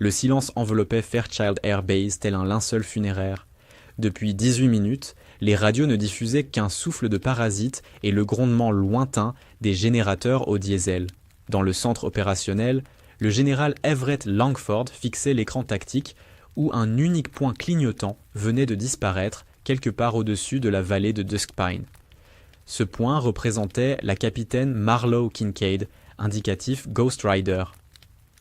Le silence enveloppait Fairchild Air Base tel un linceul funéraire. Depuis 18 minutes, les radios ne diffusaient qu'un souffle de parasites et le grondement lointain des générateurs au diesel. Dans le centre opérationnel, le général Everett Langford fixait l'écran tactique où un unique point clignotant venait de disparaître quelque part au-dessus de la vallée de Duskpine. Ce point représentait la capitaine Marlowe Kincaid, indicatif Ghost Rider.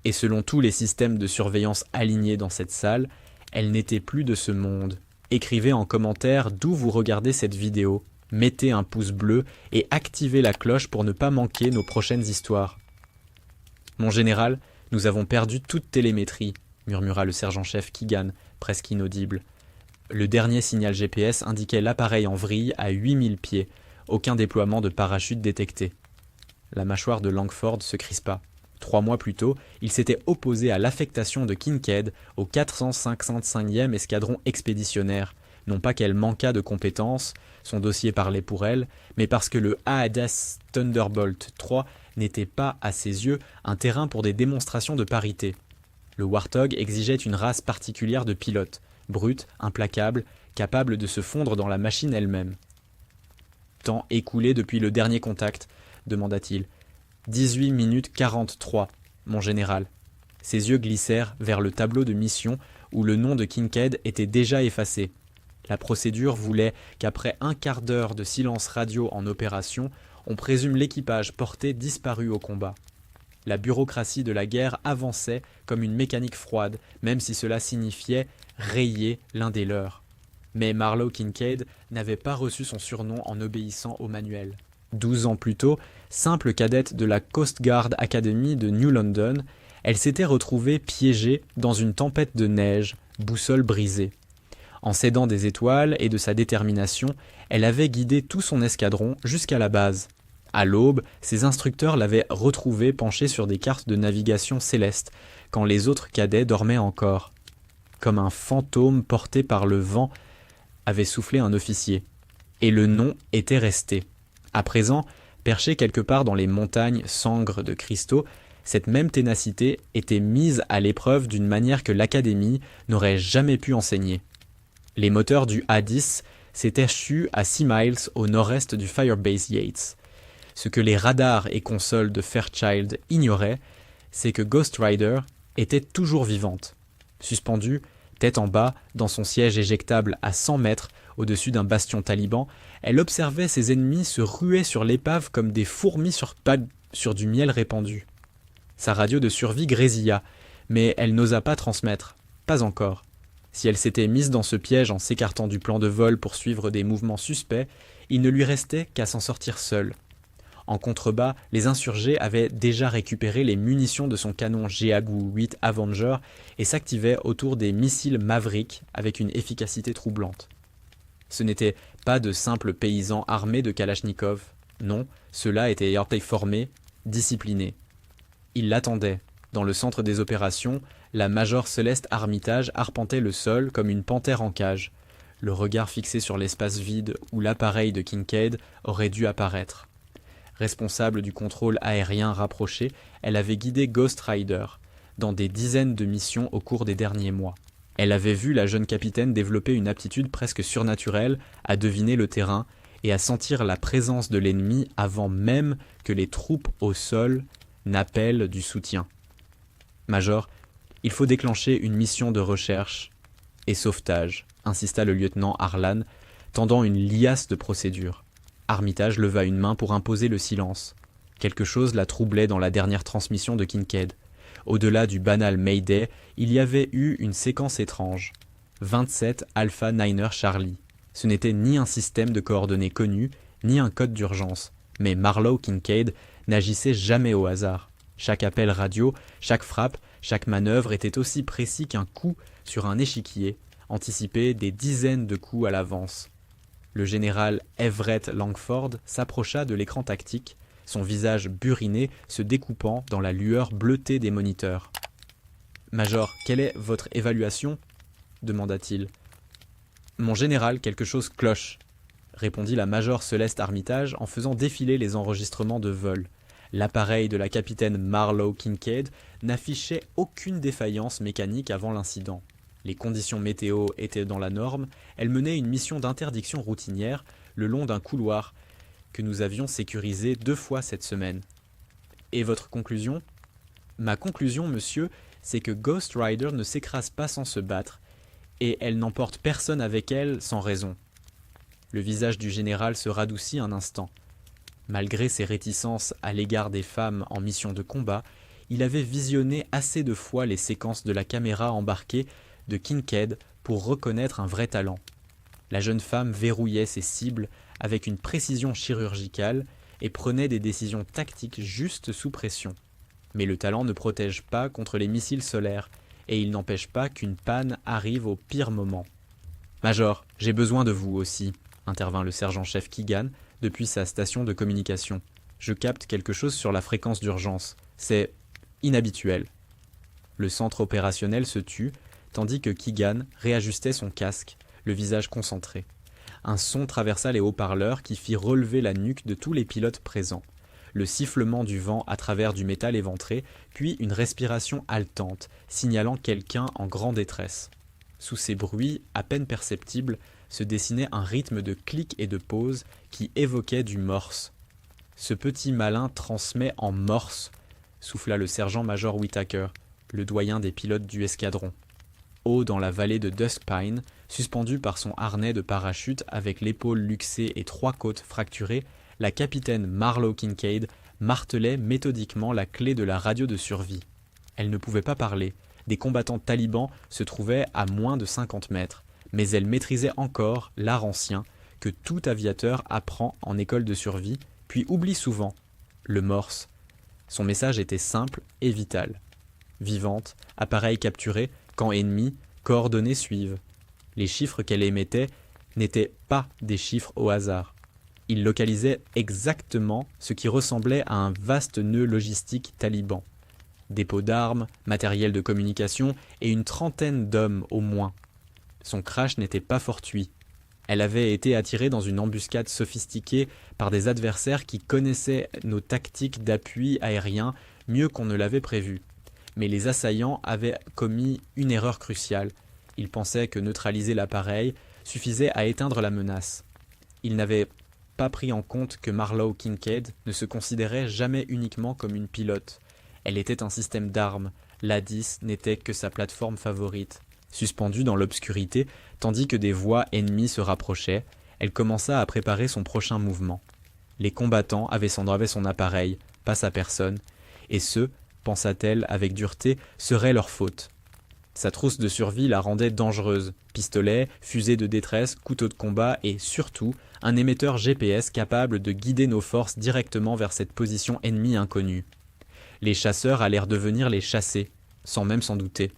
Et selon tous les systèmes de surveillance alignés dans cette salle, elle n'était plus de ce monde. Écrivez en commentaire d'où vous regardez cette vidéo, mettez un pouce bleu et activez la cloche pour ne pas manquer nos prochaines histoires. Mon général, nous avons perdu toute télémétrie, murmura le sergent-chef Keegan, presque inaudible. Le dernier signal GPS indiquait l'appareil en vrille à 8000 pieds, aucun déploiement de parachute détecté. La mâchoire de Langford se crispa. 3 mois plus tôt, il s'était opposé à l'affectation de Kincaid au 455e escadron expéditionnaire, non pas qu'elle manquât de compétences, son dossier parlait pour elle, mais parce que le AADAS Thunderbolt III n'était pas, à ses yeux, un terrain pour des démonstrations de parité. Le Warthog exigeait une race particulière de pilotes, brute, implacable, capable de se fondre dans la machine elle-même. « Temps écoulé depuis le dernier contact ?» demanda-t-il. 18 minutes 43, mon général. Ses yeux glissèrent vers le tableau de mission où le nom de Kincaid était déjà effacé. La procédure voulait qu'après un quart d'heure de silence radio en opération, on présume l'équipage porté disparu au combat. La bureaucratie de la guerre avançait comme une mécanique froide, même si cela signifiait rayer l'un des leurs. Mais Marlowe Kincaid n'avait pas reçu son surnom en obéissant au manuel. 12 ans plus tôt, simple cadette de la Coast Guard Academy de New London, elle s'était retrouvée piégée dans une tempête de neige, boussole brisée. En s'aidant des étoiles et de sa détermination, elle avait guidé tout son escadron jusqu'à la base. À l'aube, ses instructeurs l'avaient retrouvée penchée sur des cartes de navigation célestes, quand les autres cadets dormaient encore. Comme un fantôme porté par le vent, avait soufflé un officier. Et le nom était resté. À présent, perchée quelque part dans les montagnes sangres de cristaux, cette même ténacité était mise à l'épreuve d'une manière que l'Académie n'aurait jamais pu enseigner. Les moteurs du A-10 s'étaient chus à 6 miles au nord-est du Firebase Yates. Ce que les radars et consoles de Fairchild ignoraient, c'est que Ghost Rider était toujours vivante. Suspendue, tête en bas, dans son siège éjectable à 100 mètres au-dessus d'un bastion taliban, elle observait ses ennemis se ruer sur l'épave comme des fourmis sur du miel répandu. Sa radio de survie grésilla, mais elle n'osa pas transmettre. Pas encore. Si elle s'était mise dans ce piège en s'écartant du plan de vol pour suivre des mouvements suspects, il ne lui restait qu'à s'en sortir seule. En contrebas, les insurgés avaient déjà récupéré les munitions de son canon Geagou 8 Avenger et s'activaient autour des missiles Maverick avec une efficacité troublante. Ce n'étaient pas de simples paysans armés de Kalachnikov. Non, ceux-là étaient formés, disciplinés. Ils l'attendaient. Dans le centre des opérations, la Major Céleste Armitage arpentait le sol comme une panthère en cage, le regard fixé sur l'espace vide où l'appareil de Kincaid aurait dû apparaître. Responsable du contrôle aérien rapproché, elle avait guidé Ghost Rider dans des dizaines de missions au cours des derniers mois. Elle avait vu la jeune capitaine développer une aptitude presque surnaturelle à deviner le terrain et à sentir la présence de l'ennemi avant même que les troupes au sol n'appellent du soutien. Major, il faut déclencher une mission de recherche et sauvetage, insista le lieutenant Harlan, tendant une liasse de procédures. Armitage leva une main pour imposer le silence. Quelque chose la troublait dans la dernière transmission de Kincaid. Au-delà du banal Mayday, il y avait eu une séquence étrange. 27 Alpha Niner Charlie. Ce n'était ni un système de coordonnées connu, ni un code d'urgence. Mais Marlowe Kincaid n'agissait jamais au hasard. Chaque appel radio, chaque frappe, chaque manœuvre était aussi précis qu'un coup sur un échiquier, anticipé des dizaines de coups à l'avance. Le général Everett Langford s'approcha de l'écran tactique, son visage buriné se découpant dans la lueur bleutée des moniteurs. « Major, quelle est votre évaluation ?» demanda-t-il. « Mon général, quelque chose cloche », répondit la Major Céleste Armitage en faisant défiler les enregistrements de vol. L'appareil de la capitaine Marlowe Kincaid n'affichait aucune défaillance mécanique avant l'incident. Les conditions météo étaient dans la norme, elle menait une mission d'interdiction routinière le long d'un couloir que nous avions sécurisé 2 fois cette semaine. Et votre conclusion ? Ma conclusion, monsieur, c'est que Ghost Rider ne s'écrase pas sans se battre, et elle n'emporte personne avec elle sans raison. Le visage du général se radoucit un instant. Malgré ses réticences à l'égard des femmes en mission de combat, il avait visionné assez de fois les séquences de la caméra embarquée de Kincaid pour reconnaître un vrai talent. La jeune femme verrouillait ses cibles avec une précision chirurgicale et prenait des décisions tactiques juste sous pression. Mais le talent ne protège pas contre les missiles solaires, et il n'empêche pas qu'une panne arrive au pire moment. « Major, j'ai besoin de vous aussi », intervint le sergent-chef Keegan depuis sa station de communication. « Je capte quelque chose sur la fréquence d'urgence. C'est inhabituel. » Le centre opérationnel se tut, tandis que Keegan réajustait son casque, le visage concentré. Un son traversa les haut-parleurs qui fit relever la nuque de tous les pilotes présents. Le sifflement du vent à travers du métal éventré, puis une respiration haletante, signalant quelqu'un en grande détresse. Sous ces bruits, à peine perceptibles, se dessinait un rythme de clics et de pauses qui évoquait du morse. « Ce petit malin transmet en morse », souffla le sergent-major Whittaker, le doyen des pilotes du escadron. Haut dans la vallée de Duskpine, suspendu par son harnais de parachute avec l'épaule luxée et 3 côtes fracturées, la capitaine Marlowe Kincaid martelait méthodiquement la clé de la radio de survie. Elle ne pouvait pas parler, des combattants talibans se trouvaient à moins de 50 mètres, mais elle maîtrisait encore l'art ancien que tout aviateur apprend en école de survie, puis oublie souvent, le morse. Son message était simple et vital. Vivante, appareil capturé, camp ennemi, coordonnées suivent. Les chiffres qu'elle émettait n'étaient pas des chiffres au hasard. Ils localisaient exactement ce qui ressemblait à un vaste nœud logistique taliban. Dépôt d'armes, matériel de communication et une trentaine d'hommes au moins. Son crash n'était pas fortuit. Elle avait été attirée dans une embuscade sophistiquée par des adversaires qui connaissaient nos tactiques d'appui aérien mieux qu'on ne l'avait prévu. Mais les assaillants avaient commis une erreur cruciale. Ils pensaient que neutraliser l'appareil suffisait à éteindre la menace. Ils n'avaient pas pris en compte que Marlowe Kincaid ne se considérait jamais uniquement comme une pilote. Elle était un système d'armes. L'A-10 n'était que sa plateforme favorite. Suspendue dans l'obscurité, tandis que des voix ennemies se rapprochaient, elle commença à préparer son prochain mouvement. Les combattants avaient son appareil, pas sa personne, et ce, pensa-t-elle avec dureté, serait leur faute. Sa trousse de survie la rendait dangereuse. Pistolet, fusée de détresse, couteau de combat et, surtout, un émetteur GPS capable de guider nos forces directement vers cette position ennemie inconnue. Les chasseurs allèrent devenir les chassés, sans même s'en douter.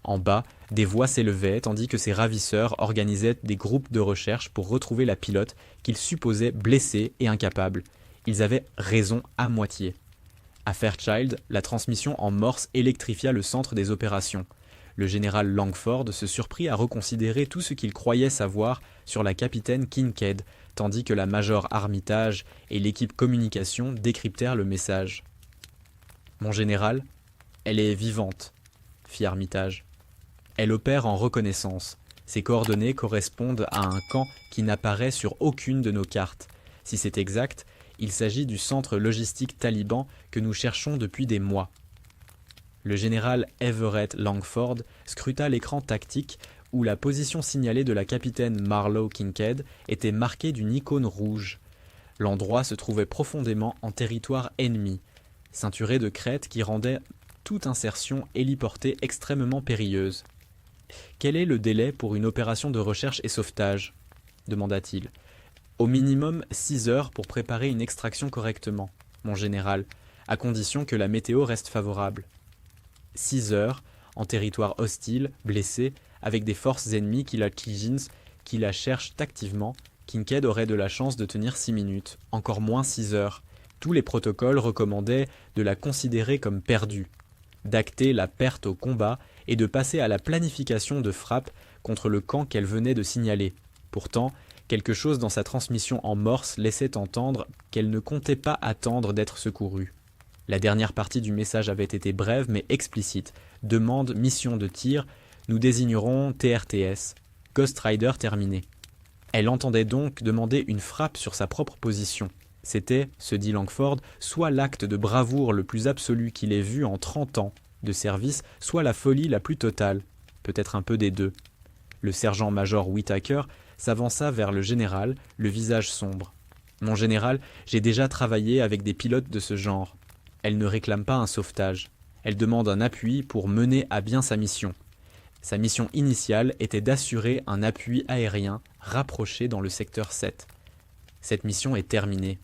En bas, des voix s'élevaient tandis que ces ravisseurs organisaient des groupes de recherche pour retrouver la pilote qu'ils supposaient blessée et incapable. Ils avaient raison à moitié. À Fairchild, la transmission en morse électrifia le centre des opérations. Le général Langford se surprit à reconsidérer tout ce qu'il croyait savoir sur la capitaine Kincaid, tandis que la major Armitage et l'équipe communication décryptèrent le message. « Mon général, elle est vivante, » fit Armitage. « Elle opère en reconnaissance. Ses coordonnées correspondent à un camp qui n'apparaît sur aucune de nos cartes. Si c'est exact, il s'agit du centre logistique taliban que nous cherchons depuis des mois. » Le général Everett Langford scruta l'écran tactique où la position signalée de la capitaine Marlowe Kincaid était marquée d'une icône rouge. L'endroit se trouvait profondément en territoire ennemi, ceinturé de crêtes qui rendaient toute insertion héliportée extrêmement périlleuse. « Quel est le délai pour une opération de recherche et sauvetage ?» demanda-t-il. « Au minimum 6 heures pour préparer une extraction correctement, mon général, à condition que la météo reste favorable. » 6 heures, en territoire hostile, blessé, avec des forces ennemies qui la cherchent activement, Kincaid aurait de la chance de tenir 6 minutes, encore moins 6 heures. Tous les protocoles recommandaient de la considérer comme perdue, d'acter la perte au combat et de passer à la planification de frappe contre le camp qu'elle venait de signaler. Pourtant, quelque chose dans sa transmission en morse laissait entendre qu'elle ne comptait pas attendre d'être secourue. La dernière partie du message avait été brève mais explicite. Demande, mission de tir, nous désignerons TRTS. Ghost Rider terminé. Elle entendait donc demander une frappe sur sa propre position. C'était, se dit Langford, soit l'acte de bravoure le plus absolu qu'il ait vu en 30 ans de service, soit la folie la plus totale, peut-être un peu des deux. Le sergent-major Whittaker s'avança vers le général, le visage sombre. « Mon général, j'ai déjà travaillé avec des pilotes de ce genre. Elle ne réclame pas un sauvetage. Elle demande un appui pour mener à bien sa mission. Sa mission initiale était d'assurer un appui aérien rapproché dans le secteur 7. Cette mission est terminée.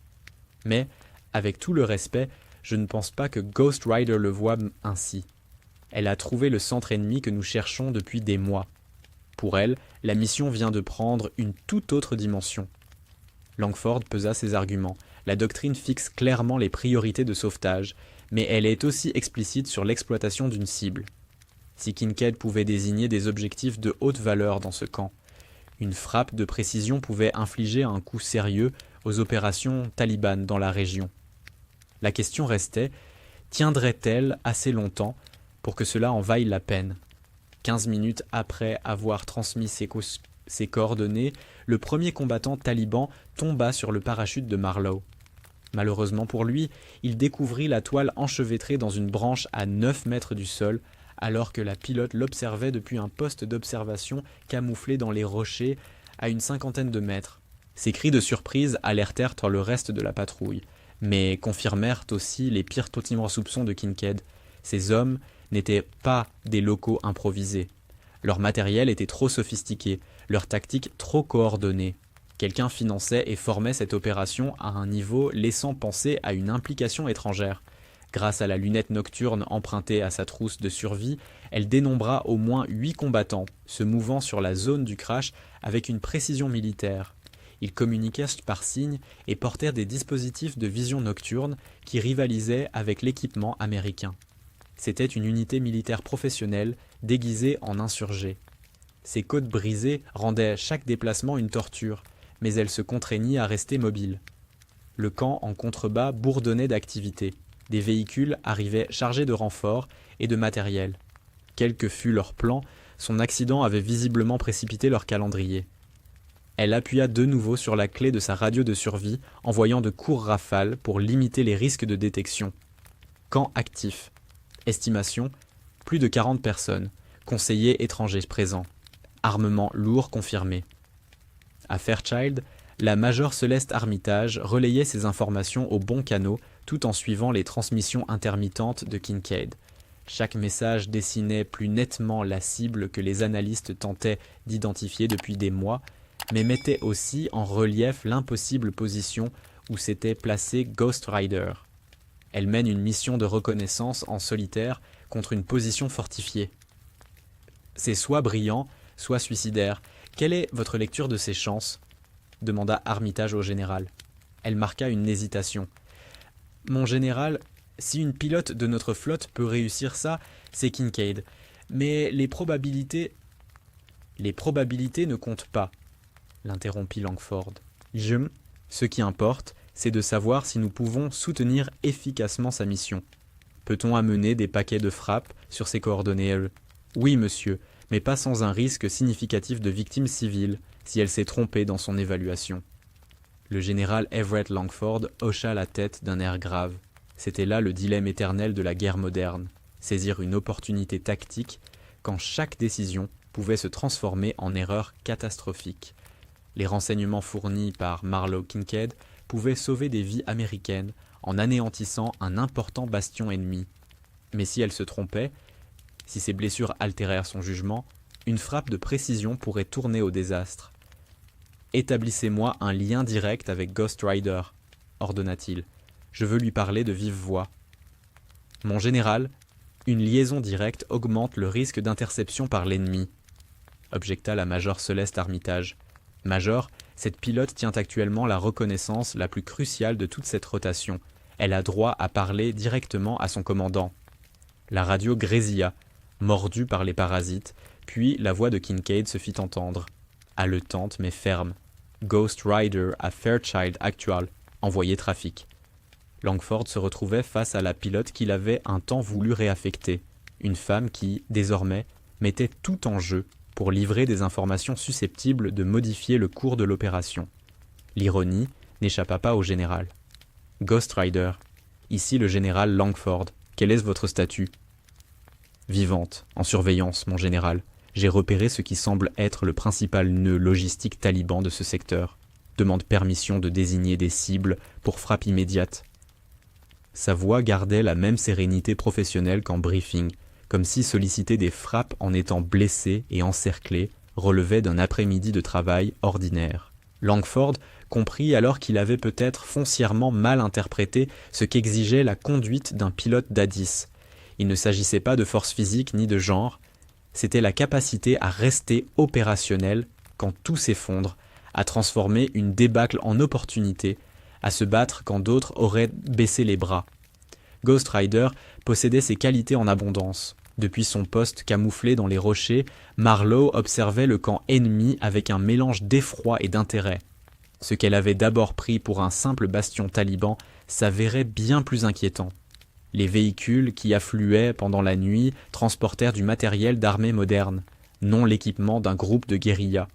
Mais, avec tout le respect, je ne pense pas que Ghost Rider le voie ainsi. Elle a trouvé le centre ennemi que nous cherchons depuis des mois. Pour elle, la mission vient de prendre une toute autre dimension. » Langford pesa ses arguments. La doctrine fixe clairement les priorités de sauvetage, mais elle est aussi explicite sur l'exploitation d'une cible. Si Kincaid pouvait désigner des objectifs de haute valeur dans ce camp, une frappe de précision pouvait infliger un coup sérieux aux opérations talibanes dans la région. La question restait, tiendrait-elle assez longtemps pour que cela en vaille la peine ? 15 minutes après avoir transmis ses coordonnées, le premier combattant taliban tomba sur le parachute de Marlowe. Malheureusement pour lui, il découvrit la toile enchevêtrée dans une branche à 9 mètres du sol, alors que la pilote l'observait depuis un poste d'observation camouflé dans les rochers à une 50aine de mètres. Ces cris de surprise alertèrent le reste de la patrouille, mais confirmèrent aussi les pires soupçons de Kincaid. Ces hommes n'étaient pas des locaux improvisés. Leur matériel était trop sophistiqué, leur tactique trop coordonnée. Quelqu'un finançait et formait cette opération à un niveau laissant penser à une implication étrangère. Grâce à la lunette nocturne empruntée à sa trousse de survie, elle dénombra au moins 8 combattants, se mouvant sur la zone du crash avec une précision militaire. Ils communiquaient par signes et portèrent des dispositifs de vision nocturne qui rivalisaient avec l'équipement américain. C'était une unité militaire professionnelle déguisée en insurgés. Ses côtes brisées rendaient chaque déplacement une torture, mais elle se contraignit à rester mobile. Le camp en contrebas bourdonnait d'activité. Des véhicules arrivaient chargés de renforts et de matériel. Quel que fût leur plan, son accident avait visiblement précipité leur calendrier. Elle appuya de nouveau sur la clé de sa radio de survie, envoyant de courtes rafales pour limiter les risques de détection. Camp actif. Estimation, plus de 40 personnes. Conseillers étrangers présents. Armement lourd confirmé. À Fairchild, la Major Celeste Armitage relayait ces informations au bon canot tout en suivant les transmissions intermittentes de Kincaid. Chaque message dessinait plus nettement la cible que les analystes tentaient d'identifier depuis des mois, mais mettait aussi en relief l'impossible position où s'était placé Ghost Rider. Elle mène une mission de reconnaissance en solitaire contre une position fortifiée. C'est soit brillant, soit suicidaire. Quelle est votre lecture de ses chances ? Demanda Armitage au général. Elle marqua une hésitation. Mon général, si une pilote de notre flotte peut réussir ça, c'est Kincaid. Mais les probabilités ne comptent pas, l'interrompit Langford. Ce qui importe, c'est de savoir si nous pouvons soutenir efficacement sa mission. Peut-on amener des paquets de frappes sur ses coordonnées ? Oui, monsieur, mais pas sans un risque significatif de victimes civiles, si elle s'est trompée dans son évaluation. Le général Everett Langford hocha la tête d'un air grave. C'était là le dilemme éternel de la guerre moderne, saisir une opportunité tactique quand chaque décision pouvait se transformer en erreur catastrophique. Les renseignements fournis par Marlowe Kincaid pouvaient sauver des vies américaines en anéantissant un important bastion ennemi. Mais si elle se trompait, si ses blessures altérèrent son jugement, une frappe de précision pourrait tourner au désastre. « Établissez-moi un lien direct avec Ghost Rider », ordonna-t-il. « Je veux lui parler de vive voix. »« Mon général, une liaison directe augmente le risque d'interception par l'ennemi, » objecta la Major Celeste Armitage. « Major, cette pilote tient actuellement la reconnaissance la plus cruciale de toute cette rotation. Elle a droit à parler directement à son commandant. » La radio grésilla, mordue par les parasites, puis la voix de Kincaid se fit entendre, haletante mais ferme. « Ghost Rider à Fairchild Actual, envoyé trafic. » Langford se retrouvait face à la pilote qu'il avait un temps voulu réaffecter, une femme qui, désormais, mettait tout en jeu pour livrer des informations susceptibles de modifier le cours de l'opération. L'ironie n'échappa pas au général. « Ghost Rider, ici le général Langford, quel est votre statut ?»« Vivante, en surveillance, mon général. J'ai repéré ce qui semble être le principal nœud logistique taliban de ce secteur. Demande permission de désigner des cibles pour frappe immédiate. » Sa voix gardait la même sérénité professionnelle qu'en briefing, comme si solliciter des frappes en étant blessé et encerclé relevait d'un après-midi de travail ordinaire. Langford comprit alors qu'il avait peut-être foncièrement mal interprété ce qu'exigeait la conduite d'un pilote d'A-10. Il ne s'agissait pas de force physique ni de genre, c'était la capacité à rester opérationnel quand tout s'effondre, à transformer une débâcle en opportunité, à se battre quand d'autres auraient baissé les bras. Ghost Rider possédait ces qualités en abondance. Depuis son poste camouflé dans les rochers, Marlowe observait le camp ennemi avec un mélange d'effroi et d'intérêt. Ce qu'elle avait d'abord pris pour un simple bastion taliban s'avérait bien plus inquiétant. Les véhicules qui affluaient pendant la nuit transportèrent du matériel d'armée moderne, non l'équipement d'un groupe de guérilla.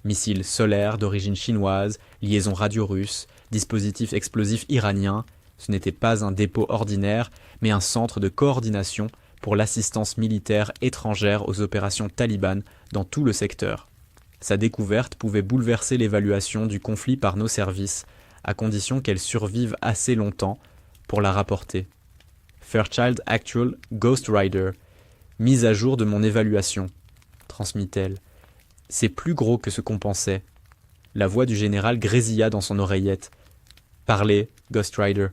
Missiles solaires d'origine chinoise, liaisons radio russes, dispositifs explosifs iraniens, ce n'était pas un dépôt ordinaire, mais un centre de coordination pour l'assistance militaire étrangère aux opérations talibanes dans tout le secteur. Sa découverte pouvait bouleverser l'évaluation du conflit par nos services, à condition qu'elle survive assez longtemps pour la rapporter. Fairchild Actual Ghost Rider, mise à jour de mon évaluation, transmit-elle. C'est plus gros que ce qu'on pensait. La voix du général grésilla dans son oreillette. Parlez, Ghost Rider.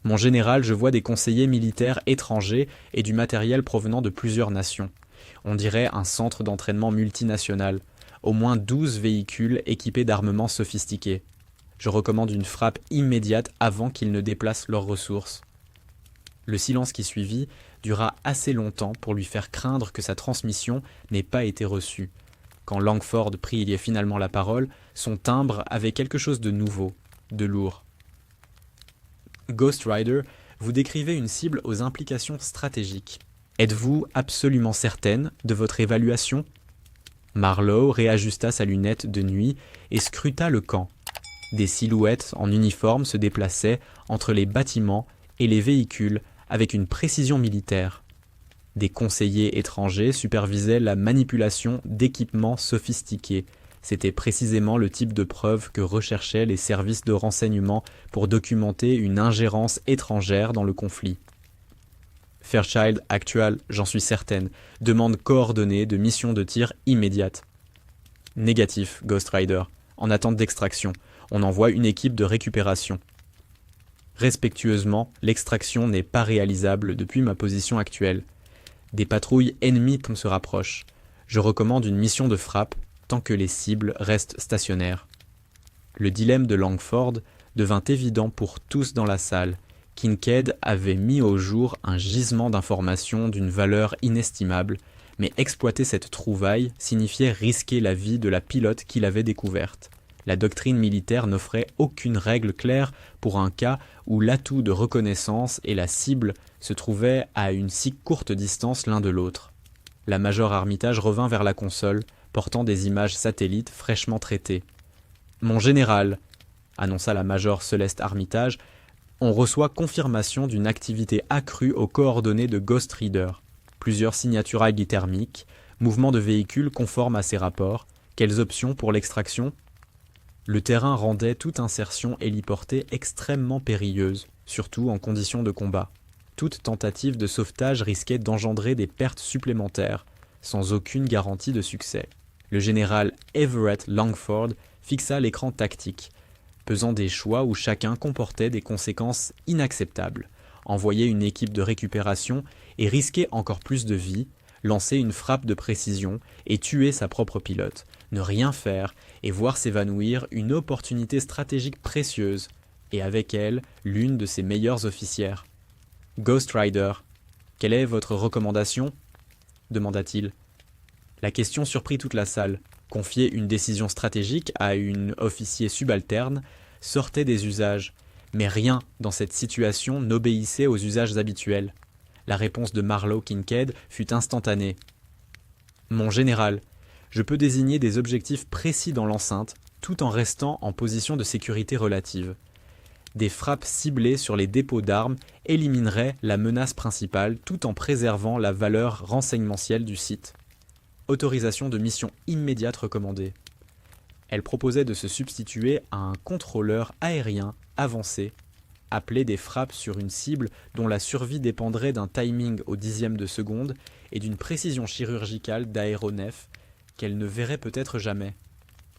Mon général, je vois des conseillers militaires étrangers et du matériel provenant de plusieurs nations. On dirait un centre d'entraînement multinational. Au moins 12 véhicules équipés d'armements sophistiqués. Je recommande une frappe immédiate avant qu'ils ne déplacent leurs ressources. Le silence qui suivit dura assez longtemps pour lui faire craindre que sa transmission n'ait pas été reçue. Quand Langford prit finalement la parole, son timbre avait quelque chose de nouveau, de lourd. Ghost Rider, vous décrivez une cible aux implications stratégiques. Êtes-vous absolument certaine de votre évaluation ? Marlowe réajusta sa lunette de nuit et scruta le camp. Des silhouettes en uniforme se déplaçaient entre les bâtiments et les véhicules avec une précision militaire. Des conseillers étrangers supervisaient la manipulation d'équipements sophistiqués. C'était précisément le type de preuve que recherchaient les services de renseignement pour documenter une ingérence étrangère dans le conflit. Fairchild Actual, j'en suis certaine, demande coordonnées de mission de tir immédiate. Négatif, Ghost Rider. En attente d'extraction. On envoie une équipe de récupération. Respectueusement, l'extraction n'est pas réalisable depuis ma position actuelle. Des patrouilles ennemies se rapprochent. Je recommande une mission de frappe tant que les cibles restent stationnaires. Le dilemme de Langford devint évident pour tous dans la salle. Kincaid avait mis au jour un gisement d'informations d'une valeur inestimable, mais exploiter cette trouvaille signifiait risquer la vie de la pilote qu'il avait découverte. La doctrine militaire n'offrait aucune règle claire pour un cas où l'atout de reconnaissance et la cible se trouvaient à une si courte distance l'un de l'autre. La major Armitage revint vers la console, portant des images satellites fraîchement traitées. « Mon général », annonça la major Celeste Armitage, « on reçoit confirmation d'une activité accrue aux coordonnées de Ghost Rider. Plusieurs signatures thermiques, mouvements de véhicules conformes à ces rapports. Quelles options pour l'extraction ? Le terrain rendait toute insertion héliportée extrêmement périlleuse, surtout en conditions de combat. Toute tentative de sauvetage risquait d'engendrer des pertes supplémentaires, sans aucune garantie de succès. Le général Everett Langford fixa l'écran tactique, pesant des choix où chacun comportait des conséquences inacceptables. Envoyer une équipe de récupération et risquer encore plus de vies, lancer une frappe de précision et tuer sa propre pilote, ne rien faire et voir s'évanouir une opportunité stratégique précieuse, et avec elle l'une de ses meilleures officières. « Ghost Rider, quelle est votre recommandation ?» demanda-t-il. La question surprit toute la salle. Confier une décision stratégique à une officier subalterne sortait des usages, Mais rien dans cette situation n'obéissait aux usages habituels. La réponse de Marlowe Kincaid fut instantanée. « Mon général, je peux désigner des objectifs précis dans l'enceinte, tout en restant en position de sécurité relative. Des frappes ciblées sur les dépôts d'armes élimineraient la menace principale tout en préservant la valeur renseignementielle du site. Autorisation de mission immédiate recommandée. » Elle proposait de se substituer à un contrôleur aérien avancé, appelé des frappes sur une cible dont la survie dépendrait d'un timing au dixième de seconde et d'une précision chirurgicale d'aéronef qu'elle ne verrait peut-être jamais.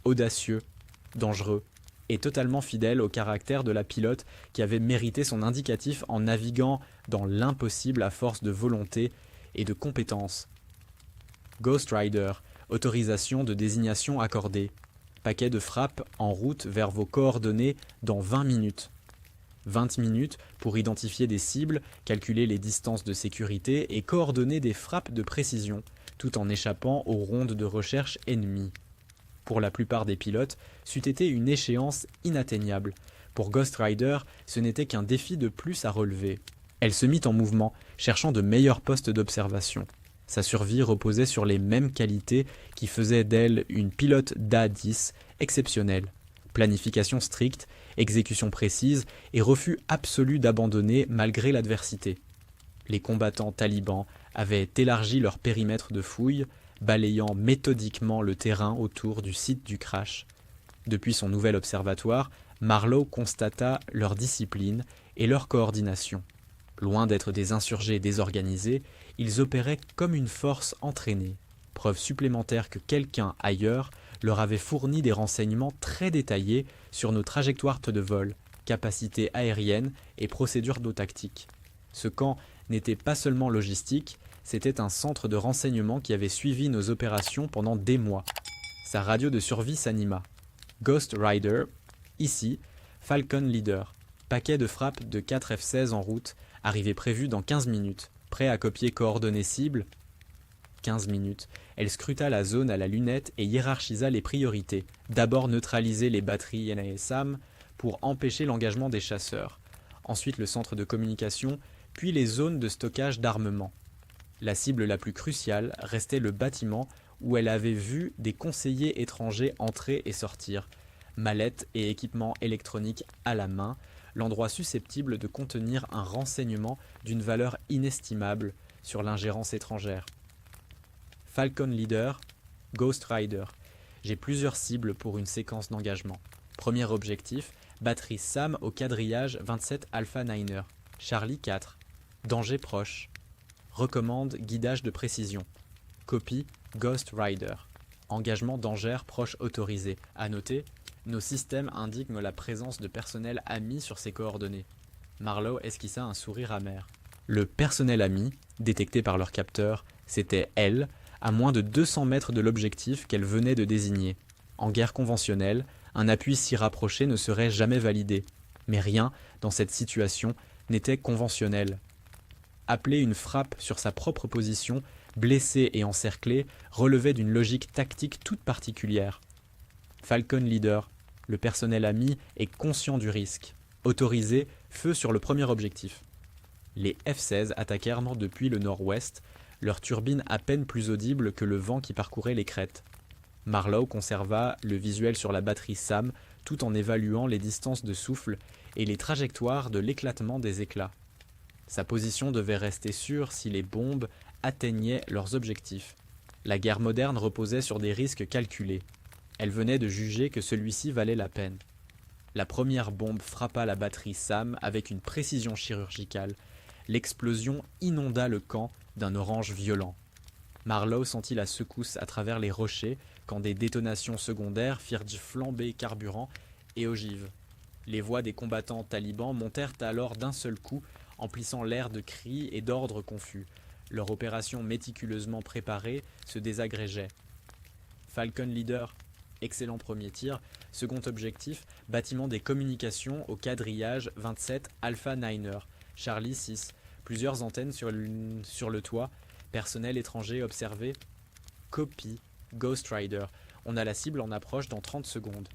Audacieux, dangereux et totalement fidèle au caractère de la pilote qui avait mérité son indicatif en naviguant dans l'impossible à force de volonté et de compétence. Ghost Rider, autorisation de désignation accordée. Paquet de frappes en route vers vos coordonnées dans 20 minutes. 20 minutes pour identifier des cibles, calculer les distances de sécurité et coordonner des frappes de précision, tout en échappant aux rondes de recherche ennemies. Pour la plupart des pilotes, c'eût été une échéance inatteignable. Pour Ghost Rider, ce n'était qu'un défi de plus à relever. Elle se mit en mouvement, cherchant de meilleurs postes d'observation. Sa survie reposait sur les mêmes qualités qui faisaient d'elle une pilote d'A-10 exceptionnelle. Planification stricte, exécution précise et refus absolu d'abandonner malgré l'adversité. Les combattants talibans avaient élargi leur périmètre de fouille, balayant méthodiquement le terrain autour du site du crash. Depuis son nouvel observatoire, Marlowe constata leur discipline et leur coordination. Loin d'être des insurgés désorganisés, ils opéraient comme une force entraînée, preuve supplémentaire que quelqu'un ailleurs leur avait fourni des renseignements très détaillés sur nos trajectoires de vol, capacités aériennes et procédures d'eau tactique. Ce camp n'était pas seulement logistique, c'était un centre de renseignement qui avait suivi nos opérations pendant des mois. Sa radio de survie s'anima. Ghost Rider, ici, Falcon Leader, paquet de frappes de 4 F-16 en route, arrivée prévue dans 15 minutes, prêt à copier coordonnées cibles. 15 minutes. Elle scruta la zone à la lunette et hiérarchisa les priorités. D'abord neutraliser les batteries NASAM pour empêcher l'engagement des chasseurs. Ensuite le centre de communication, puis les zones de stockage d'armement. La cible la plus cruciale restait le bâtiment où elle avait vu des conseillers étrangers entrer et sortir, mallettes et équipements électroniques à la main, l'endroit susceptible de contenir un renseignement d'une valeur inestimable sur l'ingérence étrangère. Falcon Leader, Ghost Rider. J'ai plusieurs cibles pour une séquence d'engagement. Premier objectif, batterie SAM au quadrillage 27 Alpha Niner. Charlie 4. Danger proche. Recommande guidage de précision. Copie Ghost Rider. Engagement danger proche autorisé. À noter, nos systèmes indiquent la présence de personnel ami sur ces coordonnées. Marlowe esquissa un sourire amer. Le personnel ami, détecté par leur capteur, c'était elle, à moins de 200 mètres de l'objectif qu'elle venait de désigner. En guerre conventionnelle, un appui si rapproché ne serait jamais validé. Mais rien, dans cette situation, n'était conventionnel. Appeler une frappe sur sa propre position, blessée et encerclée, relevait d'une logique tactique toute particulière. Falcon Leader, le personnel ami, est conscient du risque. Autorisé, feu sur le premier objectif. Les F-16 attaquèrent depuis le nord-ouest, leurs turbines à peine plus audibles que le vent qui parcourait les crêtes. Marlowe conserva le visuel sur la batterie SAM tout en évaluant les distances de souffle et les trajectoires de l'éclatement des éclats. Sa position devait rester sûre si les bombes atteignaient leurs objectifs. La guerre moderne reposait sur des risques calculés. Elle venait de juger que celui-ci valait la peine. La première bombe frappa la batterie SAM avec une précision chirurgicale. L'explosion inonda le camp d'un orange violent. Marlowe sentit la secousse à travers les rochers quand des détonations secondaires firent flamber carburant et ogive. Les voix des combattants talibans montèrent alors d'un seul coup, emplissant l'air de cris et d'ordres confus. Leur opération méticuleusement préparée se désagrégeait. Falcon Leader, excellent premier tir. Second objectif, bâtiment des communications au quadrillage 27 Alpha Niner. Charlie 6. Plusieurs antennes sur le toit. Personnel étranger observé. Copie Ghost Rider. On a la cible en approche dans 30 secondes.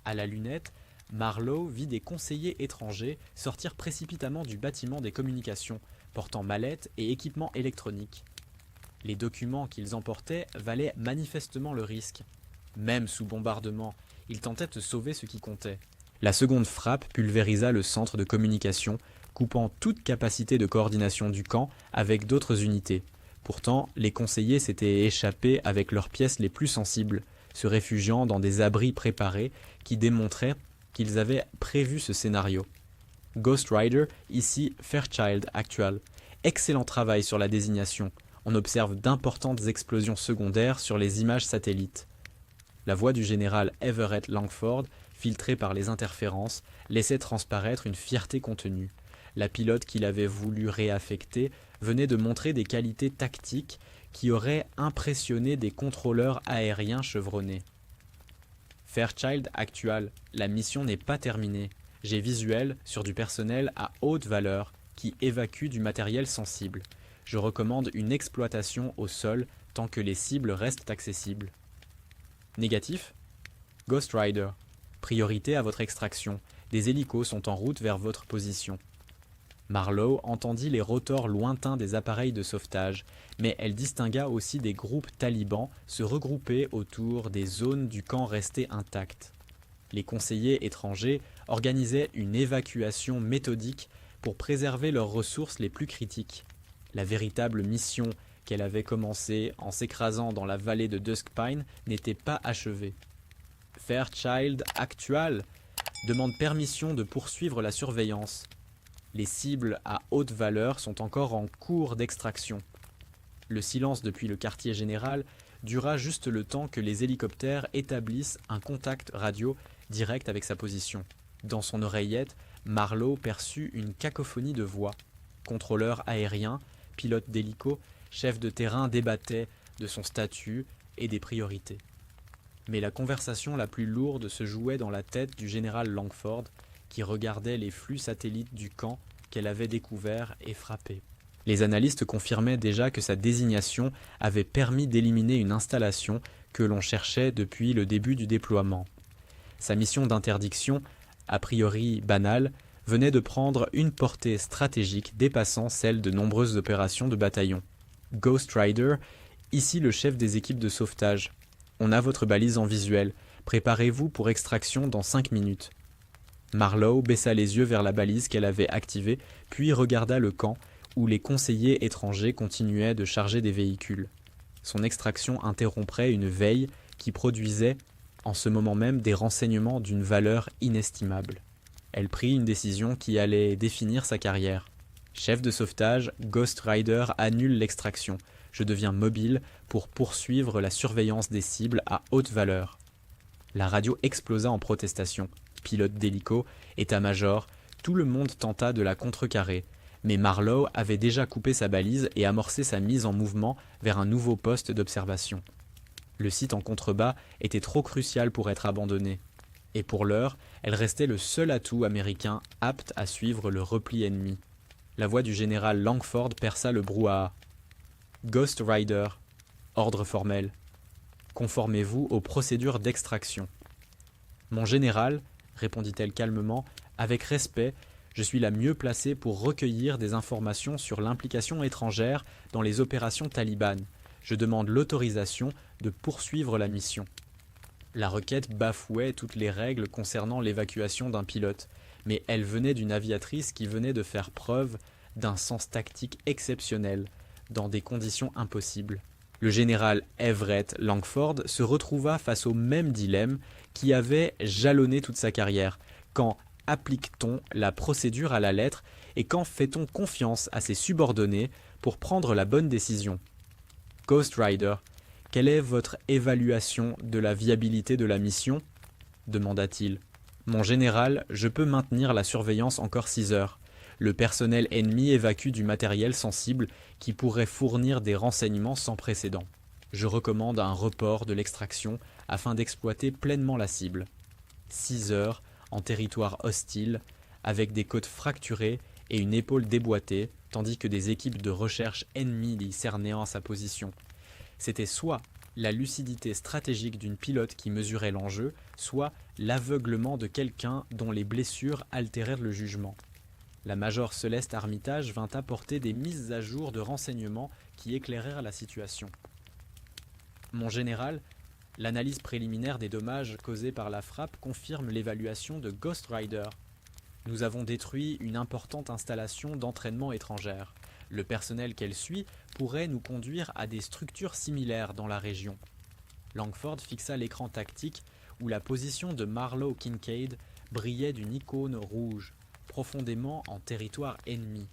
À la lunette, Marlowe vit des conseillers étrangers sortir précipitamment du bâtiment des communications, portant mallettes et équipements électroniques. Les documents qu'ils emportaient valaient manifestement le risque. Même sous bombardement, ils tentaient de sauver ce qui comptait. La seconde frappe pulvérisa le centre de communication, coupant toute capacité de coordination du camp avec d'autres unités. Pourtant, les conseillers s'étaient échappés avec leurs pièces les plus sensibles, se réfugiant dans des abris préparés qui démontraient qu'ils avaient prévu ce scénario. Ghost Rider, ici Fairchild Actual. Excellent travail sur la désignation. On observe d'importantes explosions secondaires sur les images satellites. La voix du général Everett Langford, filtrée par les interférences, laissait transparaître une fierté contenue. La pilote qu'il avait voulu réaffecter venait de montrer des qualités tactiques qui auraient impressionné des contrôleurs aériens chevronnés. Fairchild Actual, la mission n'est pas terminée. J'ai visuel sur du personnel à haute valeur qui évacue du matériel sensible. Je recommande une exploitation au sol tant que les cibles restent accessibles. Négatif ? Ghost Rider. Priorité à votre extraction. Des hélicos sont en route vers votre position. Marlowe entendit les rotors lointains des appareils de sauvetage, mais elle distingua aussi des groupes talibans se regrouper autour des zones du camp restées intactes. Les conseillers étrangers organisaient une évacuation méthodique pour préserver leurs ressources les plus critiques. La véritable mission qu'elle avait commencée en s'écrasant dans la vallée de Duskpine n'était pas achevée. Fairchild Actual demande permission de poursuivre la surveillance. Les cibles à haute valeur sont encore en cours d'extraction. Le silence depuis le quartier général dura juste le temps que les hélicoptères établissent un contact radio direct avec sa position. Dans son oreillette, Marlowe perçut une cacophonie de voix. Contrôleur aérien, pilote d'hélico, chef de terrain débattait de son statut et des priorités. Mais la conversation la plus lourde se jouait dans la tête du général Langford, qui regardait les flux satellites du camp qu'elle avait découvert et frappé. Les analystes confirmaient déjà que sa désignation avait permis d'éliminer une installation que l'on cherchait depuis le début du déploiement. Sa mission d'interdiction, a priori banale, venait de prendre une portée stratégique dépassant celle de nombreuses opérations de bataillon. Ghost Rider, ici le chef des équipes de sauvetage. On a votre balise en visuel. Préparez-vous pour extraction dans 5 minutes. Marlowe baissa les yeux vers la balise qu'elle avait activée, puis regarda le camp, où les conseillers étrangers continuaient de charger des véhicules. Son extraction interromprait une veille qui produisait, en ce moment même, des renseignements d'une valeur inestimable. Elle prit une décision qui allait définir sa carrière. Chef de sauvetage, Ghost Rider annule l'extraction. Je deviens mobile pour poursuivre la surveillance des cibles à haute valeur. La radio explosa en protestation. Pilote d'hélico, état-major, tout le monde tenta de la contrecarrer, mais Marlowe avait déjà coupé sa balise et amorcé sa mise en mouvement vers un nouveau poste d'observation. Le site en contrebas était trop crucial pour être abandonné, et pour l'heure, elle restait le seul atout américain apte à suivre le repli ennemi. La voix du général Langford perça le brouhaha. « Ghost Rider, ordre formel. Conformez-vous aux procédures d'extraction. »« Mon général, répondit-elle calmement, avec respect, je suis la mieux placée pour recueillir des informations sur l'implication étrangère dans les opérations talibanes. Je demande l'autorisation de poursuivre la mission. La requête bafouait toutes les règles concernant l'évacuation d'un pilote, mais elle venait d'une aviatrice qui venait de faire preuve d'un sens tactique exceptionnel, dans des conditions impossibles. Le général Everett Langford se retrouva face au même dilemme qui avait jalonné toute sa carrière. Quand applique-t-on la procédure à la lettre et quand fait-on confiance à ses subordonnés pour prendre la bonne décision ? Ghost Rider, quelle est votre évaluation de la viabilité de la mission ? Demanda-t-il. Mon général, je peux maintenir la surveillance encore 6 heures. Le personnel ennemi évacue du matériel sensible qui pourrait fournir des renseignements sans précédent. Je recommande un report de l'extraction afin d'exploiter pleinement la cible. 6 heures en territoire hostile, avec des côtes fracturées et une épaule déboîtée, tandis que des équipes de recherche ennemies y cernaient à sa position. C'était soit la lucidité stratégique d'une pilote qui mesurait l'enjeu, soit l'aveuglement de quelqu'un dont les blessures altérèrent le jugement. La Major Celeste Armitage vint apporter des mises à jour de renseignements qui éclairèrent la situation. Mon général, l'analyse préliminaire des dommages causés par la frappe confirme l'évaluation de Ghost Rider. Nous avons détruit une importante installation d'entraînement étrangère. Le personnel qu'elle suit pourrait nous conduire à des structures similaires dans la région. Langford fixa l'écran tactique où la position de Marlowe Kincaid brillait d'une icône rouge, profondément en territoire ennemi.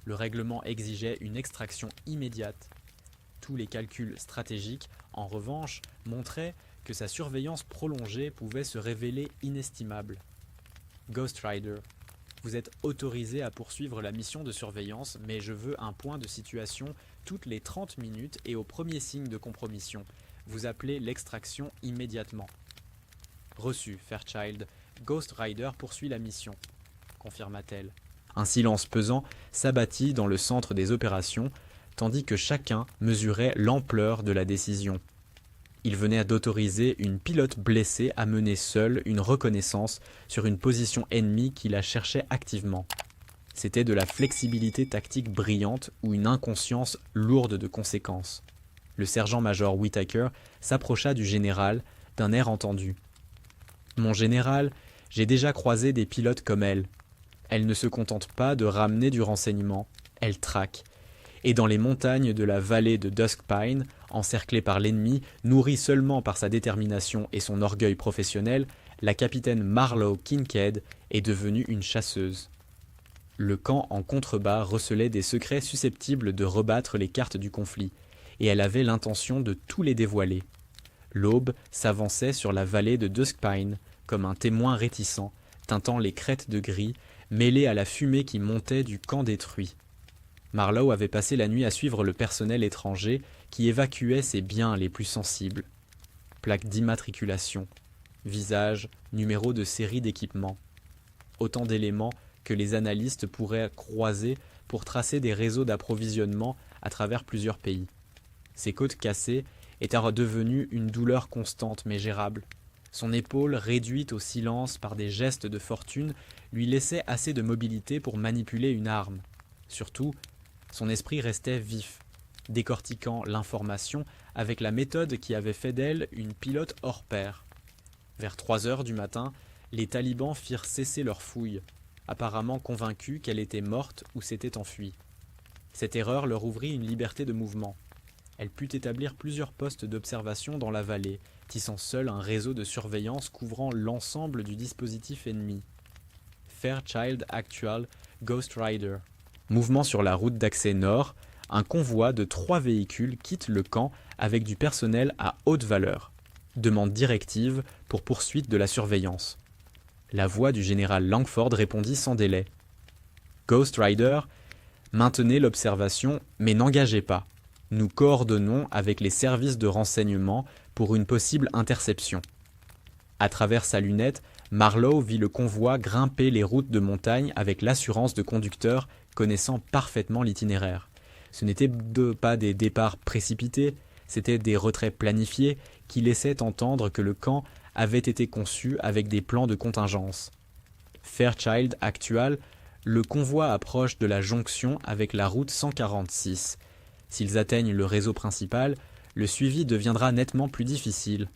Le règlement exigeait une extraction immédiate. Tous les calculs stratégiques, en revanche, montraient que sa surveillance prolongée pouvait se révéler inestimable. Ghost Rider, vous êtes autorisé à poursuivre la mission de surveillance, mais je veux un point de situation toutes les 30 minutes et au premier signe de compromission. Vous appelez l'extraction immédiatement. Reçu, Fairchild. Ghost Rider poursuit la mission, confirma-t-elle. Un silence pesant s'abattit dans le centre des opérations, tandis que chacun mesurait l'ampleur de la décision. Il venait d'autoriser une pilote blessée à mener seule une reconnaissance sur une position ennemie qui la cherchait activement. C'était de la flexibilité tactique brillante ou une inconscience lourde de conséquences. Le sergent-major Whittaker s'approcha du général d'un air entendu. « Mon général, j'ai déjà croisé des pilotes comme elle. Elle ne se contente pas de ramener du renseignement, elle traque. Et dans les montagnes de la vallée de Duskpine, encerclée par l'ennemi, nourrie seulement par sa détermination et son orgueil professionnel, la capitaine Marlowe Kincaid est devenue une chasseuse. » Le camp en contrebas recelait des secrets susceptibles de rebattre les cartes du conflit, et elle avait l'intention de tous les dévoiler. L'aube s'avançait sur la vallée de Duskpine comme un témoin réticent, teintant les crêtes de gris, mêlées à la fumée qui montait du camp détruit. Marlowe avait passé la nuit à suivre le personnel étranger qui évacuait ses biens les plus sensibles. Plaques d'immatriculation, visage, numéro de série d'équipement. Autant d'éléments que les analystes pourraient croiser pour tracer des réseaux d'approvisionnement à travers plusieurs pays. Ses côtes cassées étaient devenues une douleur constante mais gérable. Son épaule, réduite au silence par des gestes de fortune, lui laissait assez de mobilité pour manipuler une arme. Surtout, son esprit restait vif, décortiquant l'information avec la méthode qui avait fait d'elle une pilote hors pair. Vers 3 heures du matin, les talibans firent cesser leurs fouilles, apparemment convaincus qu'elle était morte ou s'était enfuie. Cette erreur leur ouvrit une liberté de mouvement. Elle put établir plusieurs postes d'observation dans la vallée, tissant seul un réseau de surveillance couvrant l'ensemble du dispositif ennemi. Fairchild Actual Ghost Rider. Mouvement sur la route d'accès nord, un convoi de 3 véhicules quitte le camp avec du personnel à haute valeur. Demande directive pour poursuite de la surveillance. La voix du général Langford répondit sans délai. Ghost Rider, maintenez l'observation mais n'engagez pas. Nous coordonnons avec les services de renseignement pour une possible interception. À travers sa lunette, Marlowe vit le convoi grimper les routes de montagne avec l'assurance de conducteurs connaissant parfaitement l'itinéraire. Ce n'étaient pas des départs précipités, c'étaient des retraits planifiés qui laissaient entendre que le camp avait été conçu avec des plans de contingence. Fairchild Actual, le convoi approche de la jonction avec la route 146. S'ils atteignent le réseau principal, le suivi deviendra nettement plus difficile.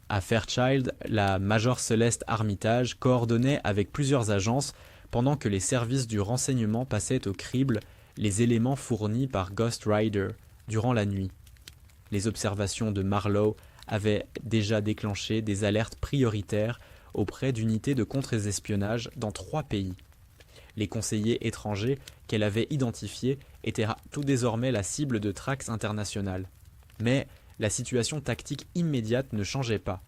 À Fairchild, la Major Celeste Armitage coordonnait avec plusieurs agences pendant que les services du renseignement passaient au crible les éléments fournis par Ghost Rider durant la nuit. Les observations de Marlowe avaient déjà déclenché des alertes prioritaires auprès d'unités de contre-espionnage dans 3 pays. Les conseillers étrangers qu'elle avait identifiés étaient tout désormais la cible de traques internationales. Mais la situation tactique immédiate ne changeait pas.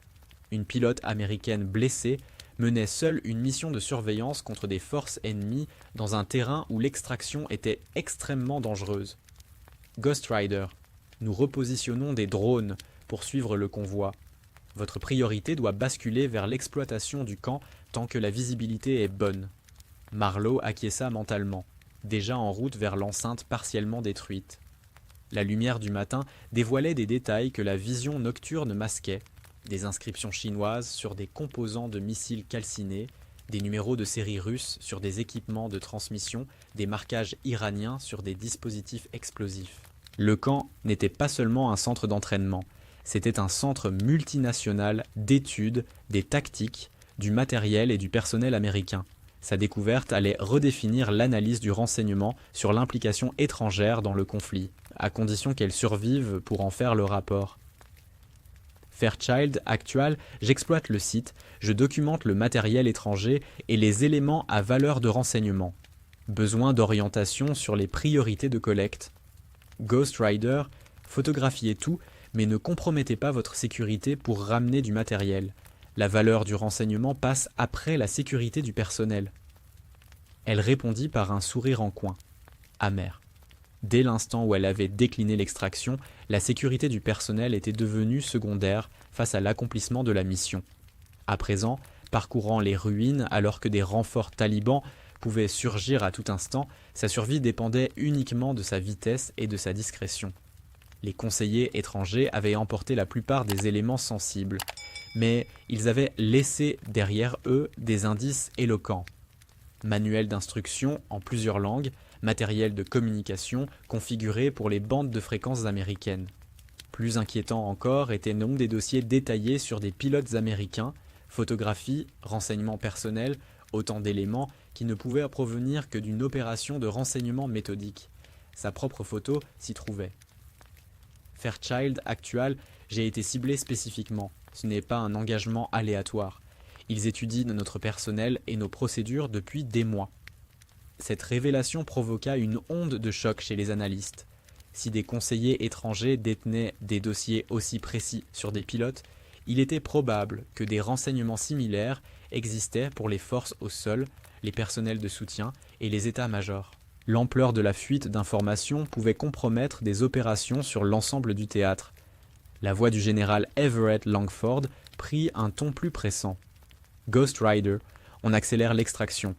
Une pilote américaine blessée menait seule une mission de surveillance contre des forces ennemies dans un terrain où l'extraction était extrêmement dangereuse. Ghost Rider, nous repositionnons des drones pour suivre le convoi. Votre priorité doit basculer vers l'exploitation du camp tant que la visibilité est bonne. Marlowe acquiesça mentalement, déjà en route vers l'enceinte partiellement détruite. La lumière du matin dévoilait des détails que la vision nocturne masquait, des inscriptions chinoises sur des composants de missiles calcinés, des numéros de série russes sur des équipements de transmission, des marquages iraniens sur des dispositifs explosifs. Le camp n'était pas seulement un centre d'entraînement, c'était un centre multinational d'études, des tactiques, du matériel et du personnel américain. Sa découverte allait redéfinir l'analyse du renseignement sur l'implication étrangère dans le conflit, à condition qu'elle survive pour en faire le rapport. Fairchild Actual, j'exploite le site, je documente le matériel étranger et les éléments à valeur de renseignement. Besoin d'orientation sur les priorités de collecte. Ghost Rider, photographiez tout, mais ne compromettez pas votre sécurité pour ramener du matériel. La valeur du renseignement passe après la sécurité du personnel. Elle répondit par un sourire en coin, amer. Dès l'instant où elle avait décliné l'extraction, la sécurité du personnel était devenue secondaire face à l'accomplissement de la mission. À présent, parcourant les ruines alors que des renforts talibans pouvaient surgir à tout instant, sa survie dépendait uniquement de sa vitesse et de sa discrétion. Les conseillers étrangers avaient emporté la plupart des éléments sensibles, mais ils avaient laissé derrière eux des indices éloquents. Manuels d'instruction en plusieurs langues, matériel de communication configuré pour les bandes de fréquences américaines. Plus inquiétant encore étaient donc des dossiers détaillés sur des pilotes américains, photographies, renseignements personnels, autant d'éléments qui ne pouvaient provenir que d'une opération de renseignement méthodique. Sa propre photo s'y trouvait. Fairchild Actual, j'ai été ciblé spécifiquement. Ce n'est pas un engagement aléatoire. Ils étudient notre personnel et nos procédures depuis des mois. Cette révélation provoqua une onde de choc chez les analystes. Si des conseillers étrangers détenaient des dossiers aussi précis sur des pilotes, il était probable que des renseignements similaires existaient pour les forces au sol, les personnels de soutien et les états-majors. L'ampleur de la fuite d'informations pouvait compromettre des opérations sur l'ensemble du théâtre. La voix du général Everett Langford prit un ton plus pressant. « Ghost Rider, on accélère l'extraction.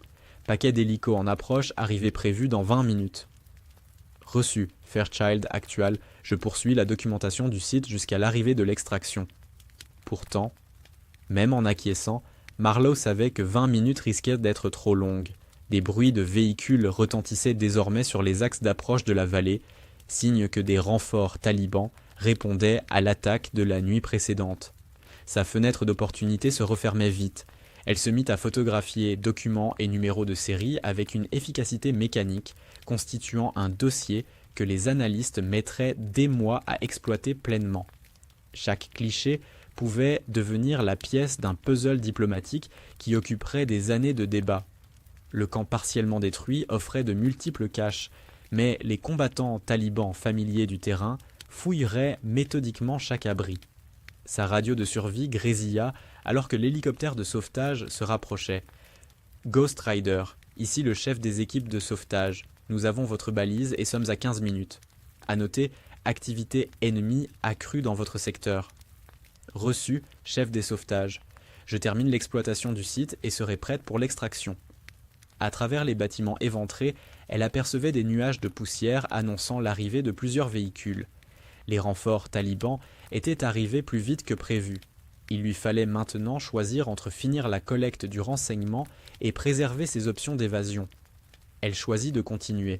Paquet d'hélicos en approche, arrivée prévue dans 20 minutes. » Reçu, Fairchild Actual, je poursuis la documentation du site jusqu'à l'arrivée de l'extraction. Pourtant, même en acquiesçant, Marlowe savait que 20 minutes risquaient d'être trop longues. Des bruits de véhicules retentissaient désormais sur les axes d'approche de la vallée, signe que des renforts talibans répondaient à l'attaque de la nuit précédente. Sa fenêtre d'opportunité se refermait vite. Elle se mit à photographier documents et numéros de série avec une efficacité mécanique, constituant un dossier que les analystes mettraient des mois à exploiter pleinement. Chaque cliché pouvait devenir la pièce d'un puzzle diplomatique qui occuperait des années de débat. Le camp partiellement détruit offrait de multiples caches, mais les combattants talibans familiers du terrain fouilleraient méthodiquement chaque abri. Sa radio de survie grésilla alors que l'hélicoptère de sauvetage se rapprochait. « Ghost Rider, ici le chef des équipes de sauvetage. Nous avons votre balise et sommes à 15 minutes. À noter, activité ennemie accrue dans votre secteur. Reçu, chef des sauvetages. Je termine l'exploitation du site et serai prête pour l'extraction. » À travers les bâtiments éventrés, elle apercevait des nuages de poussière annonçant l'arrivée de plusieurs véhicules. Les renforts talibans étaient arrivés plus vite que prévu. Il lui fallait maintenant choisir entre finir la collecte du renseignement et préserver ses options d'évasion. Elle choisit de continuer.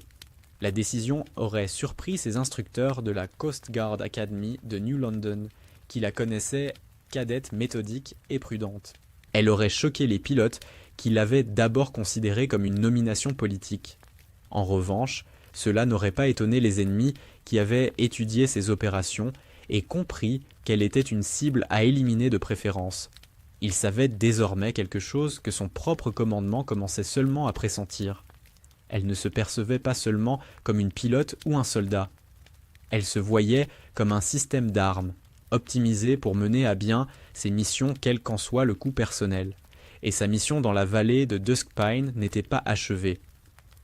La décision aurait surpris ses instructeurs de la Coast Guard Academy de New London, qui la connaissaient cadette méthodique et prudente. Elle aurait choqué les pilotes qui l'avaient d'abord considérée comme une nomination politique. En revanche, cela n'aurait pas étonné les ennemis qui avaient étudié ses opérations et compris qu'elle était une cible à éliminer de préférence. Ils savaient désormais quelque chose que son propre commandement commençait seulement à pressentir. Elle ne se percevait pas seulement comme une pilote ou un soldat. Elle se voyait comme un système d'armes, optimisé pour mener à bien ses missions quel qu'en soit le coût personnel. Et sa mission dans la vallée de Dusk Pine n'était pas achevée.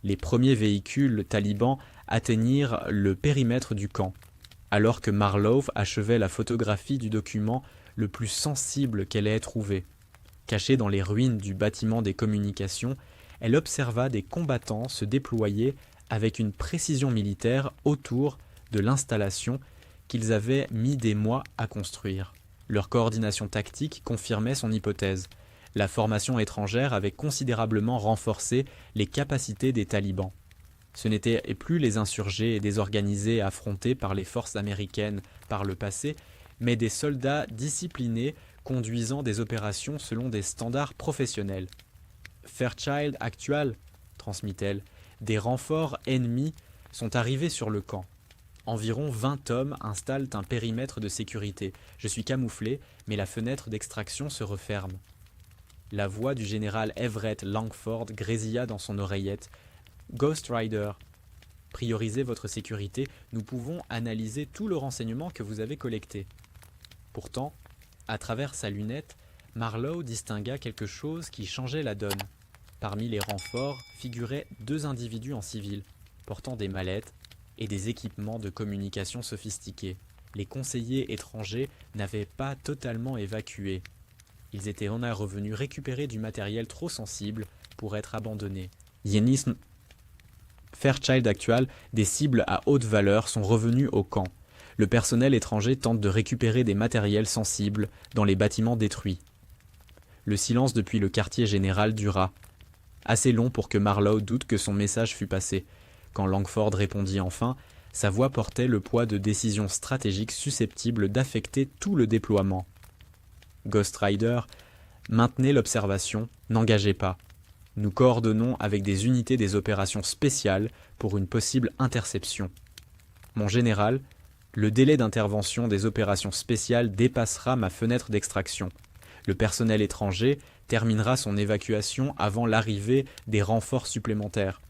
Les premiers véhicules talibans atteignirent le périmètre du camp, alors que Marlowe achevait la photographie du document le plus sensible qu'elle ait trouvé. Cachée dans les ruines du bâtiment des communications, elle observa des combattants se déployer avec une précision militaire autour de l'installation qu'ils avaient mis des mois à construire. Leur coordination tactique confirmait son hypothèse. La formation étrangère avait considérablement renforcé les capacités des talibans. Ce n'étaient plus les insurgés et désorganisés affrontés par les forces américaines par le passé, mais des soldats disciplinés conduisant des opérations selon des standards professionnels. « Fairchild Actual » transmit-elle, « des renforts ennemis sont arrivés sur le camp. Environ 20 hommes installent un périmètre de sécurité. Je suis camouflé, mais la fenêtre d'extraction se referme. » La voix du général Everett Langford grésilla dans son oreillette. « Ghost Rider, priorisez votre sécurité, nous pouvons analyser tout le renseignement que vous avez collecté. » Pourtant, à travers sa lunette, Marlowe distingua quelque chose qui changeait la donne. Parmi les renforts figuraient 2 individus en civil, portant des mallettes et des équipements de communication sophistiqués. Les conseillers étrangers n'avaient pas totalement évacué. Ils étaient en revenus récupérer du matériel trop sensible pour être abandonné. Yénisme Fairchild Actual, des cibles à haute valeur sont revenus au camp. Le personnel étranger tente de récupérer des matériels sensibles dans les bâtiments détruits. Le silence depuis le quartier général dura, assez long pour que Marlowe doute que son message fût passé. Quand Langford répondit enfin, sa voix portait le poids de décisions stratégiques susceptibles d'affecter tout le déploiement. Ghost Rider, maintenez l'observation, n'engagez pas. Nous coordonnons avec des unités des opérations spéciales pour une possible interception. Mon général, le délai d'intervention des opérations spéciales dépassera ma fenêtre d'extraction. Le personnel étranger terminera son évacuation avant l'arrivée des renforts supplémentaires,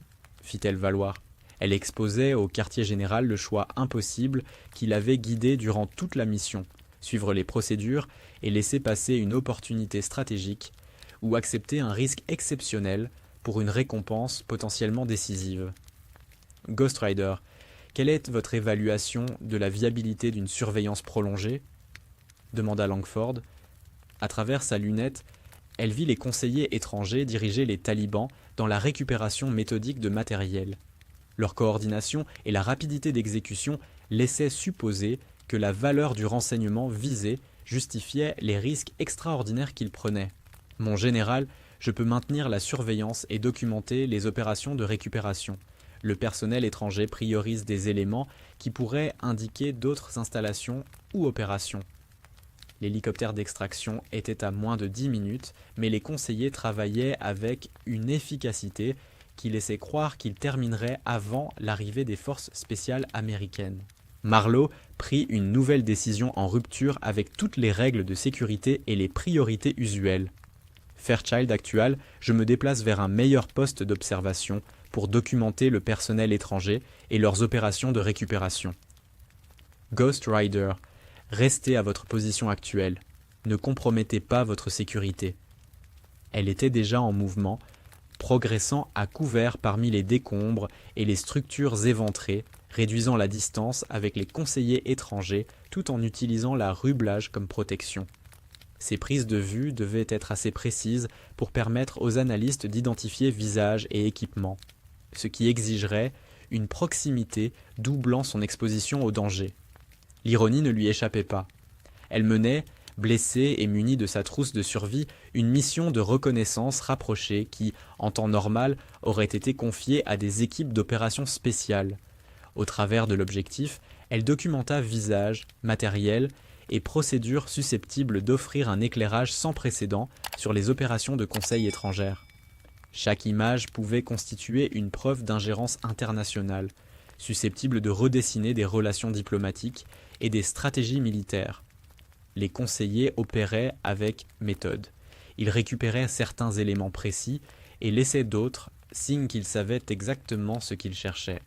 fit-elle valoir. Elle exposait au quartier général le choix impossible qui l'avait guidé durant toute la mission, suivre les procédures et laisser passer une opportunité stratégique ou accepter un risque exceptionnel pour une récompense potentiellement décisive. Ghost Rider, quelle est votre évaluation de la viabilité d'une surveillance prolongée ? Demanda Langford. À travers sa lunette, elle vit les conseillers étrangers diriger les talibans dans la récupération méthodique de matériel. Leur coordination et la rapidité d'exécution laissaient supposer que la valeur du renseignement visé justifiait les risques extraordinaires qu'ils prenaient. Mon général, je peux maintenir la surveillance et documenter les opérations de récupération. Le personnel étranger priorise des éléments qui pourraient indiquer d'autres installations ou opérations. L'hélicoptère d'extraction était à moins de 10 minutes, mais les conseillers travaillaient avec une efficacité qui laissait croire qu'ils termineraient avant l'arrivée des forces spéciales américaines. Marlowe prit une nouvelle décision en rupture avec toutes les règles de sécurité et les priorités usuelles. Fairchild Actual, je me déplace vers un meilleur poste d'observation pour documenter le personnel étranger et leurs opérations de récupération. Ghost Rider, restez à votre position actuelle. Ne compromettez pas votre sécurité. Elle était déjà en mouvement, progressant à couvert parmi les décombres et les structures éventrées, réduisant la distance avec les conseillers étrangers tout en utilisant la rublage comme protection. Ces prises de vue devaient être assez précises pour permettre aux analystes d'identifier visages et équipements, ce qui exigerait une proximité doublant son exposition au danger. L'ironie ne lui échappait pas. Elle menait, blessée et munie de sa trousse de survie, une mission de reconnaissance rapprochée qui, en temps normal, aurait été confiée à des équipes d'opérations spéciales. Au travers de l'objectif, elle documenta visages, matériel et procédures susceptibles d'offrir un éclairage sans précédent sur les opérations de conseil étrangères. Chaque image pouvait constituer une preuve d'ingérence internationale, susceptible de redessiner des relations diplomatiques et des stratégies militaires. Les conseillers opéraient avec méthode. Ils récupéraient certains éléments précis et laissaient d'autres, signe qu'ils savaient exactement ce qu'ils cherchaient.